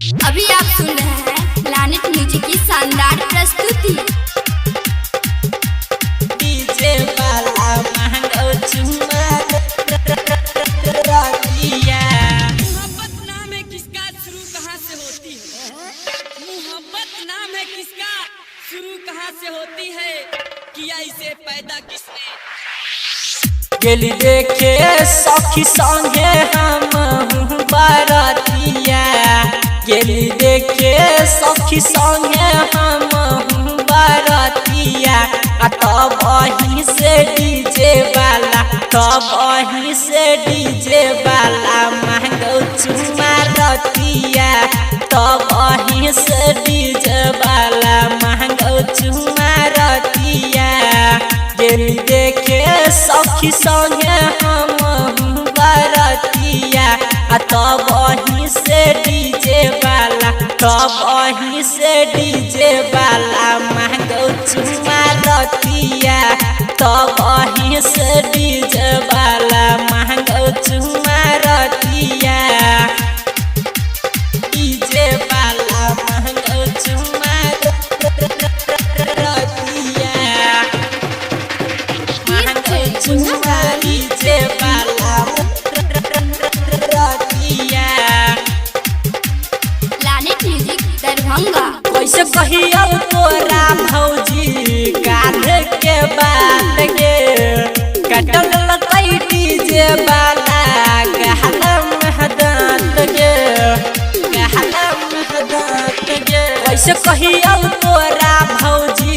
अभी आप सुन रहे हैं प्लैनेट म्यूजिक की शानदार प्रस्तुति। डीजे वाला महंगा चुम्मा रतिया। मोहब्बत नाम है किसका शुरू कहाँ से होती है? मोहब्बत नाम है किसका शुरू कहाँ से होती है? किया इसे पैदा किसने? गेली देखे सखी संगे हम बारातिया। गेली देखे सखी संगे हम बारातिया। तब वहीं से डीजे वाला महंगा चुम्मा रतिया। तब वहीं से डीजे वाला महंगा चुम्मा रतिया। गेली देखे सखी संगे हम बारातिया। तब वहीं से डीजे वाला महंगा चुम्मा रतिया। तब वहीं से डीजे वाला महंगा चुम्मा रतिया। डीजे वाला महंगा चुम्मा रतिया। चुम्मा डीजे वाला रतिया। Planet music Darbhanga. कैसे कहियो तोरा भौजी काल्ह के बात गे। कटल लकई डीजे वाला गहला महदात गे। कैसे कहियो तोरा भौजी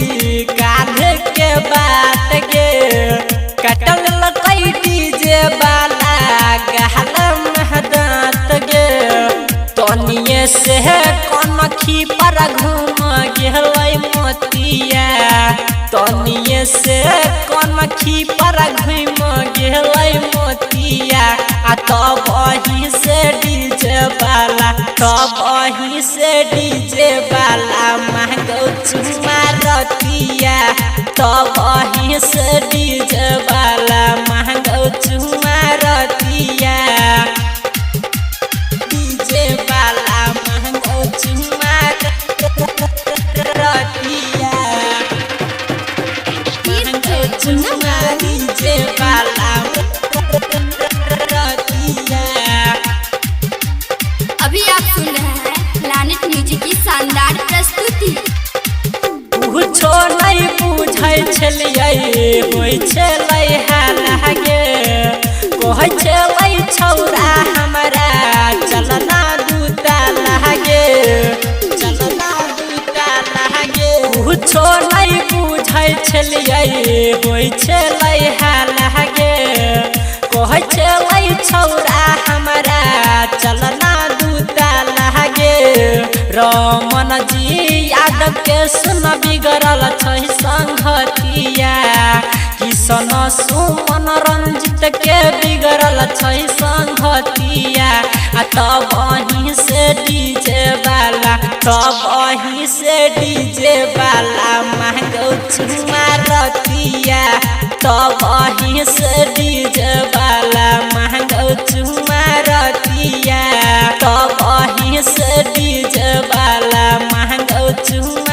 काल्ह के बात गे। कटल लकई डीजे वाला गहला महदात गे। तनिए से कनखी पर घूम गेलै मोतिया। तनिए से कनखी पर घूम गेलै मोतिया। तब वहीं से डीजे वाला महंगा चुम्मा रतिया। तब वहीं से डीजे वाला महंगा चुम्मा रतिया। डीजे वाला महंगा चुम्मा रतिया। महंगा चुम्मा डीजे वाला रतिया। अभी आप सुन रहे हैं प्लैनेट म्यूजिक की शानदार प्रस्तुति। कुछो नहीं बुझै छलियै होइ छलै हालागे। कहै छलै छौरा हमरा चलना दूता लागे। कुछो नहीं बुझै छलियै होइ छलै हालागे। कहै छलै छौरा हमरा चलना दूता लागे। रमन जी यादव के सुन बिगड़ल छै संगतिया। किशन सुमन रंजित के बिगड़ल छै संगतिया। तब वहीं से डीजे वाला महंगा चुम्मा रतिया। तब वहीं से डीजे वाला महंगा चुम्मा रतिया। तब वहीं से डीजे वाला महंगा चुम्मा